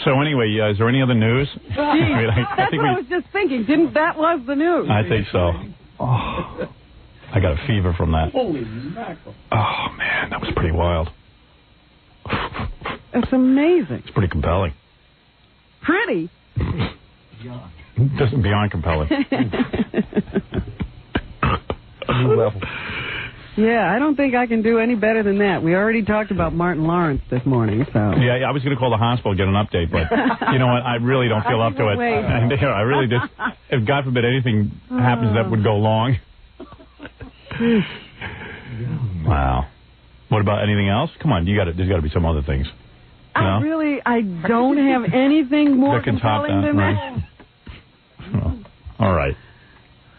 So anyway, is there any other news? That's what I was just thinking. That was the news. I think so. Oh, I got a fever from that. Holy mackerel. Oh, man, that was pretty wild. It's amazing. It's pretty compelling. Pretty? Beyond compelling. New level. Yeah, I don't think I can do any better than that. We already talked about Martin Lawrence this morning, so... Yeah, I was going to call the hospital, get an update, but you know what? I really don't feel up to it. And, I really just... If, God forbid, anything happens that would go long. Wow. What about anything else? Come on, there's got to be some other things. No? I don't have anything more compelling than that. Oh, all right.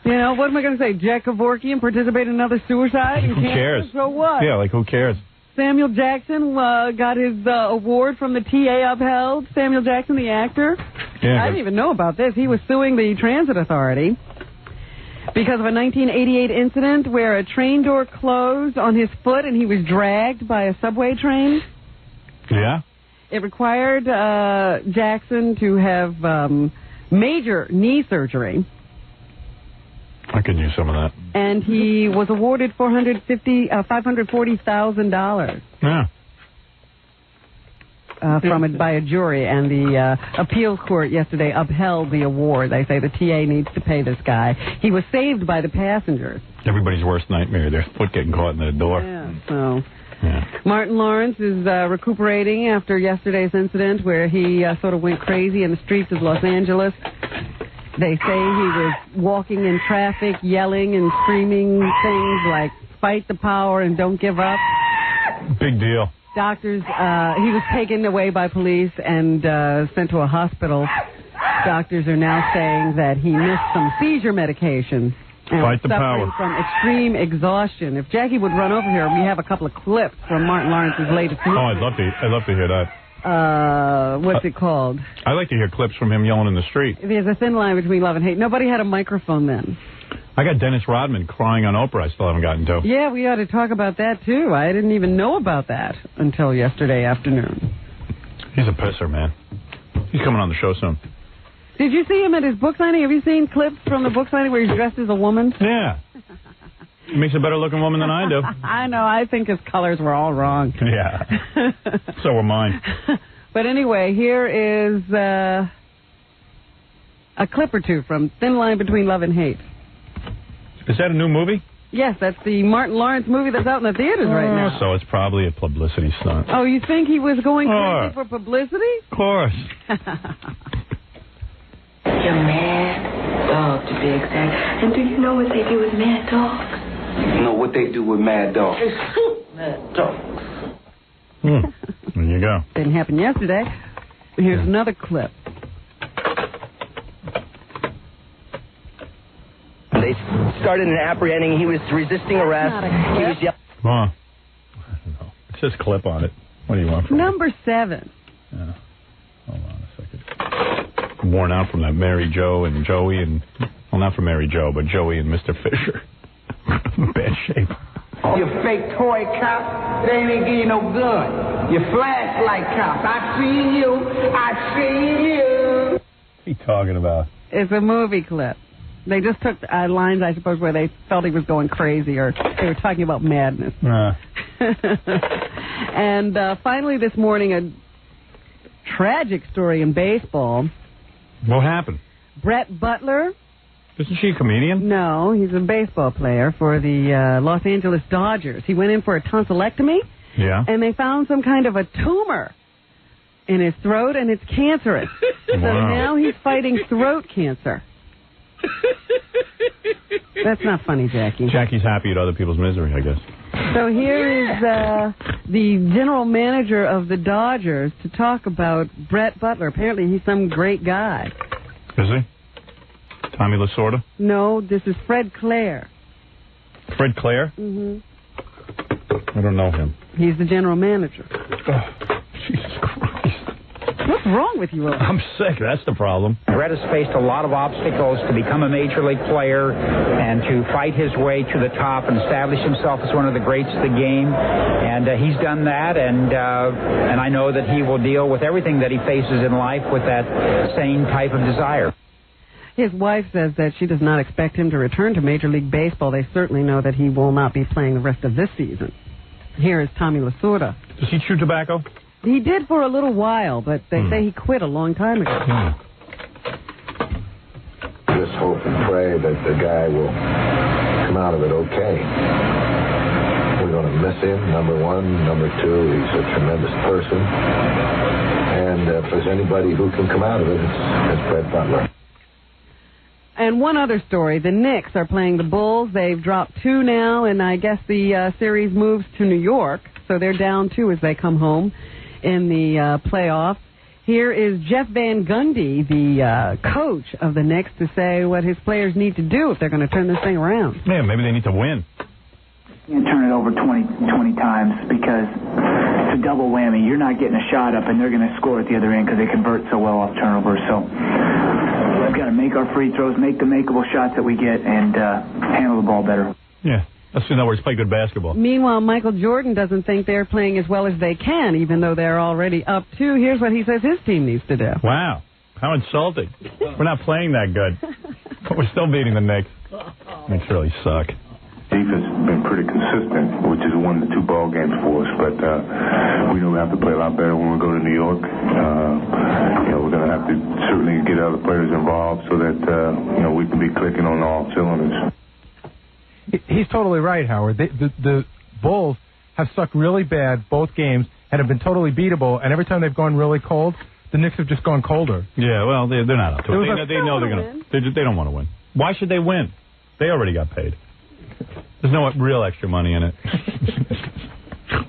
You know, what am I going to say? Jack Kevorkian participated in another suicide? Who cares? So what? Yeah, like, who cares? Samuel Jackson got his award from the TA upheld. Samuel Jackson, the actor. Yeah, I didn't even know about this. He was suing the transit authority because of a 1988 incident where a train door closed on his foot and he was dragged by a subway train. Yeah? It required Jackson to have major knee surgery. I could use some of that. And he was awarded $540,000. Yeah. By a jury, and the appeals court yesterday upheld the award. They say the TA needs to pay this guy. He was saved by the passengers. Everybody's worst nightmare, their foot getting caught in the door. Yeah, so... Yeah. Martin Lawrence is recuperating after yesterday's incident where he sort of went crazy in the streets of Los Angeles. They say he was walking in traffic, yelling and screaming things like, fight the power and don't give up. Big deal. Doctors, he was taken away by police and sent to a hospital. Doctors are now saying that he missed some seizure medication. And fight the suffering power. From extreme exhaustion. If Jackie would run over here, we have a couple of clips from Martin Lawrence's latest movie. Oh, I'd love to hear that. What's it called? I like to hear clips from him yelling in the street. There's a thin line between love and hate. Nobody had a microphone then. I got Dennis Rodman crying on Oprah. I still haven't gotten to. Yeah, we ought to talk about that, too. I didn't even know about that until yesterday afternoon. He's a pisser, man. He's coming on the show soon. Did you see him at his book signing? Have you seen clips from the book signing where he's dressed as a woman? Yeah. He makes a better-looking woman than I do. I know. I think his colors were all wrong. Yeah. So were mine. But anyway, here is a clip or two from Thin Line Between Love and Hate. Is that a new movie? Yes, that's the Martin Lawrence movie that's out in the theaters right now. So it's probably a publicity stunt. Oh, you think he was going crazy for publicity? Of course. A mad dog, to be exact. And do you know what they do with mad dogs? You know what they do with mad dogs? They shoot mad dogs. There you go. Didn't happen yesterday. Here's another clip. They started in apprehending. He was resisting arrest. He was yelling. Come on. I don't know. It says clip on it. What do you want from Number 7. Yeah. Hold on a second. I'm worn out from that Mary Jo and Joey and... Well, not from Mary Jo, but Joey and Mr. Fisher. Bad shape. You fake toy cop, they ain't give you no gun. You flashlight cop, I see you. What are you talking about? It's a movie clip. They just took lines, I suppose, where they felt he was going crazy or they were talking about madness. And finally this morning, a tragic story in baseball. What happened? Brett Butler. Isn't she a comedian? No, he's a baseball player for the Los Angeles Dodgers. He went in for a tonsillectomy. Yeah. And they found some kind of a tumor in his throat, and it's cancerous. So now he's fighting throat cancer. That's not funny, Jackie. Jackie's happy at other people's misery, I guess. So here is the general manager of the Dodgers to talk about Brett Butler. Apparently he's some great guy. Is he? Tommy Lasorda? No, this is Fred Claire. Fred Claire? Mm-hmm. I don't know him. He's the general manager. Oh, Jesus Christ. What's wrong with you? I'm sick. That's the problem. Brett has faced a lot of obstacles to become a major league player and to fight his way to the top and establish himself as one of the greats of the game. And he's done that, and I know that he will deal with everything that he faces in life with that same type of desire. His wife says that she does not expect him to return to Major League Baseball. They certainly know that he will not be playing the rest of this season. Here is Tommy Lasorda. Does he chew tobacco? He did for a little while, but they say he quit a long time ago. Just hope and pray that the guy will come out of it okay. We're going to miss him, number one. Number two, he's a tremendous person. And if there's anybody who can come out of it, it's Brett Butler. And one other story, the Knicks are playing the Bulls. They've dropped 2 now, and I guess the series moves to New York, so they're down 2 as they come home in the playoffs. Here is Jeff Van Gundy, the coach of the Knicks, to say what his players need to do if they're going to turn this thing around. Yeah, maybe they need to win. You turn it over 20 times because it's a double whammy. You're not getting a shot up, and they're going to score at the other end because they convert so well off turnovers. So we've got to make our free throws, make the makeable shots that we get, and handle the ball better. Yeah. That's, in other words, play good basketball. Meanwhile, Michael Jordan doesn't think they're playing as well as they can, even though they're already up 2. Here's what he says his team needs to do. Wow. How insulting. We're not playing that good, but we're still beating the Knicks. Knicks really suck. Defense has been pretty consistent, which is won the 2 ball games for us. But we know we have to play a lot better when we go to New York. We're going to have to certainly get other players involved so that we can be clicking on all cylinders. He's totally right, Howard. The Bulls have sucked really bad both games and have been totally beatable. And every time they've gone really cold, the Knicks have just gone colder. Yeah, well, they're not up to it. They know they're going to. They don't want to win. Why should they win? They already got paid. There's no real extra money in it.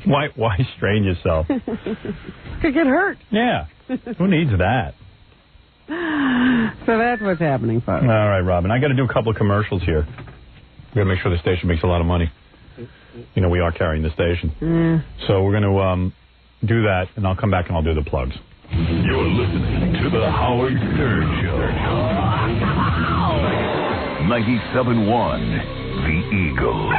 Why strain yourself? Could get hurt. Yeah. Who needs that? So that's what's happening, folks. All right, Robin. I got to do a couple of commercials here. We got to make sure the station makes a lot of money. You know, we are carrying the station. So we're going to do that, and I'll come back and I'll do the plugs. You're listening to the Howard Stern Show. 97.1, The Eagle.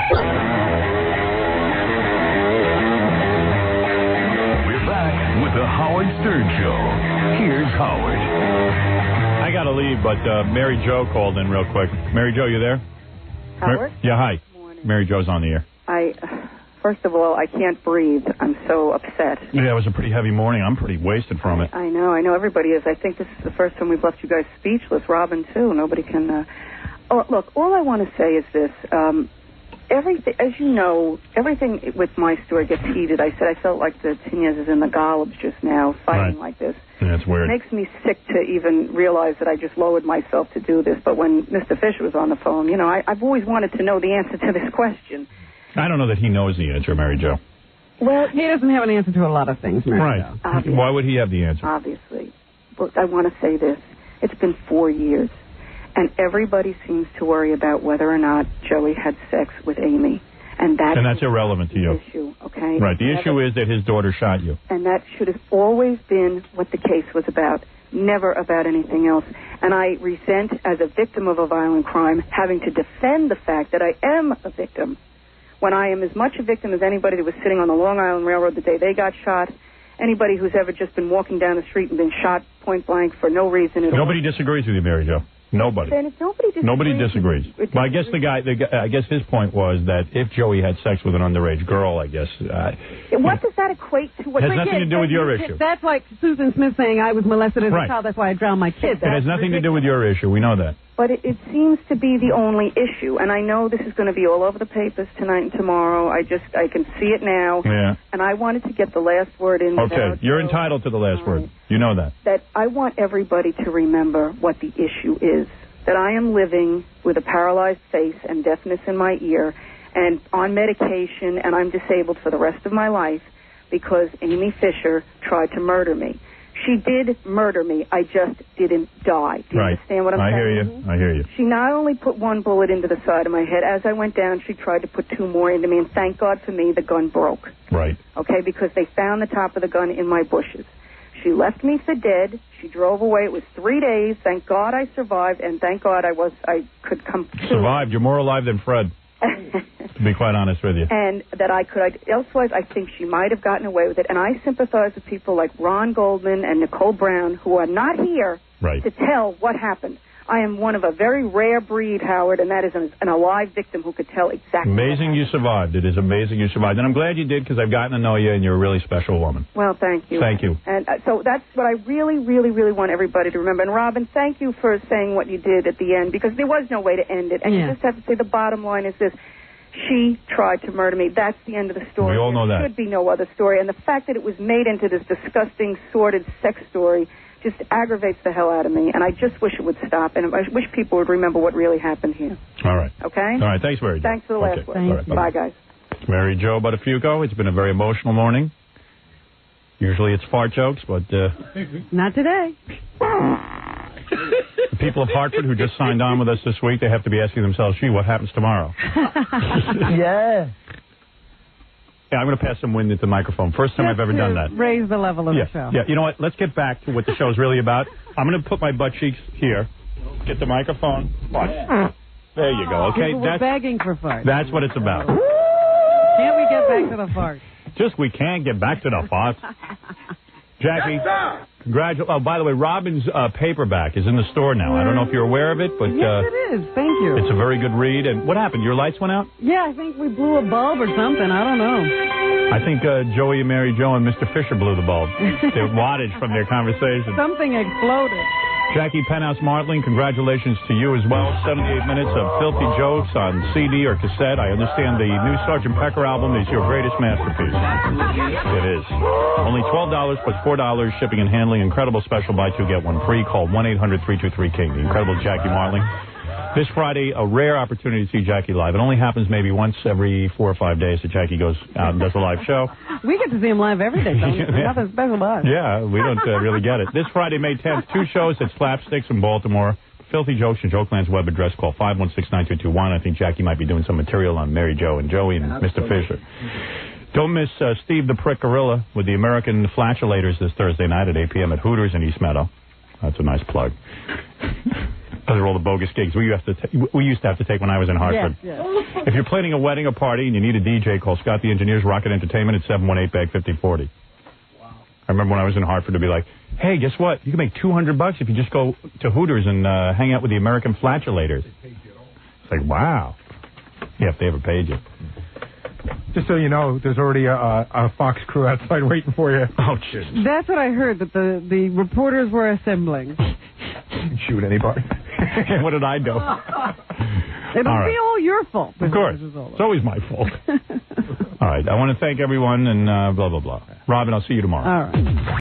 We're back with the Howard Stern Show. Here's Howard. I got to leave, but Mary Jo called in real quick. Mary Jo, you there? Howard? Yeah, hi. Morning. Mary Jo's on the air. First of all, I can't breathe. I'm so upset. Yeah, it was a pretty heavy morning. I'm pretty wasted from it. I know everybody is. I think this is the first time we've left you guys speechless. Robin, too. Nobody can... look, all I want to say is this. Everything, as you know, everything with my story gets heated. I said I felt like the Tinezes and the Golubs just now fighting like this. Yeah, it's weird. It makes me sick to even realize that I just lowered myself to do this. But when Mr. Fisher was on the phone, I've always wanted to know the answer to this question. I don't know that he knows the answer, Mary Jo. Well, he doesn't have an answer to a lot of things, Mary Jo. Obviously. Why would he have the answer? Obviously. But I want to say this. It's been 4 years, and everybody seems to worry about whether or not Joey had sex with Amy. And that's irrelevant to you. Issue, okay? Right. The issue is that his daughter shot you. And that should have always been what the case was about, never about anything else. And I resent, as a victim of a violent crime, having to defend the fact that I am a victim, when I am as much a victim as anybody that was sitting on the Long Island Railroad the day they got shot, anybody who's ever just been walking down the street and been shot point blank for no reason at all. Nobody disagrees with you, Mary Jo. Nobody. Nobody disagrees. But I guess I guess his point was that if Joey had sex with an underage girl, I guess. What does that equate to? It has nothing to do with your issue. That's like Susan Smith saying I was molested as a child. That's why I drowned my kids. It has nothing to do with your issue. We know that. But it seems to be the only issue, and I know this is going to be all over the papers tonight and tomorrow. I can see it now. Yeah. And I wanted to get the last word in. Okay, you're entitled to the last word. You know that. That I want everybody to remember what the issue is. That I am living with a paralyzed face and deafness in my ear and on medication, and I'm disabled for the rest of my life because Amy Fisher tried to murder me. She did murder me. I just didn't die. Do you understand what I'm saying? I hear you. She not only put one bullet into the side of my head. As I went down, she tried to put 2 more into me, and thank God for me, the gun broke. Right. Okay, because they found the top of the gun in my bushes. She left me for dead. She drove away. It was 3 days. Thank God I survived, and thank God I could come to. Survived. You're more alive than Fred, to be quite honest with you. And that elsewise, I think she might have gotten away with it. And I sympathize with people like Ron Goldman and Nicole Brown, who are not here to tell what happened. I am one of a very rare breed, Howard, and that is an alive victim who could tell exactly. Amazing you survived. It is amazing you survived. And I'm glad you did, because I've gotten to know you, and you're a really special woman. Well, thank you. Thank you. And so that's what I really, really, really want everybody to remember. And, Robin, thank you for saying what you did at the end, because there was no way to end it. And you just have to say the bottom line is this. She tried to murder me. That's the end of the story. We all know that. There should be no other story. And the fact that it was made into this disgusting, sordid sex story just aggravates the hell out of me, and I just wish it would stop, and I wish people would remember what really happened here. All right. Okay? All right. Thanks, Mary Jo. Thanks for the last word. All right, bye, guys. Mary Jo Buttafuoco. It's been a very emotional morning. Usually it's fart jokes, but... Not today. The people of Hartford who just signed on with us this week, they have to be asking themselves, gee, what happens tomorrow? Yeah. Yeah, I'm going to pass some wind into the microphone. First time I've ever done that. Raise the level of the show. Yeah, you know what? Let's get back to what the show's really about. I'm going to put my butt cheeks here. Get the microphone. Watch. There you go. Okay, we're begging for farts. That's what it's about. Can't we get back to the farts? Just we can't get back to the farts. Jackie, congratulations. Oh, by the way, Robin's paperback is in the store now. I don't know if you're aware of it, but... Yes, it is. Thank you. It's a very good read. And what happened? Your lights went out? Yeah, I think we blew a bulb or something. I don't know. I think Joey and Mary Jo and Mr. Fisher blew the bulb. Their wattage from their conversation. Something exploded. Jackie Penthouse Martling, congratulations to you as well. 78 minutes of filthy jokes on CD or cassette. I understand the new Sgt. Pepper album is your greatest masterpiece. It is. Only $12 plus $4 shipping and handling. Incredible special buy two, get one free. Call 1-800-323-KING. The incredible Jackie Martling. This Friday, a rare opportunity to see Jackie live. It only happens maybe once every 4 or 5 days that Jackie goes out and does a live show. We get to see him live every day, don't we? Nothing special about it. Yeah, we don't really get it. This Friday, May 10th, 2 shows at Slapsticks in Baltimore. Filthy Jokes and Jokeland's web address. Call 516-9221. I think Jackie might be doing some material on Mary Jo and Joey and Mr. Fisher. Don't miss Steve the Prick Gorilla with the American Flatulators this Thursday night at 8 p.m. at Hooters in East Meadow. That's a nice plug. Those are all the bogus gigs we used to have to take when I was in Hartford. Yes. If you're planning a wedding or party and you need a DJ, call Scott the Engineer's Rocket Entertainment at 718-BAG-5040. Wow. I remember when I was in Hartford to be like, hey, guess what? You can make $200 if you just go to Hooters and hang out with the American Flatulators. It's like, wow. Yeah, if they ever paid you. Just so you know, there's already a Fox crew outside waiting for you. Oh, shit. That's what I heard, that the reporters were assembling. Shoot anybody. What did I do? It'll be all your fault. Of course. It's always my fault. All right. I want to thank everyone and blah, blah, blah. Robin, I'll see you tomorrow. All right.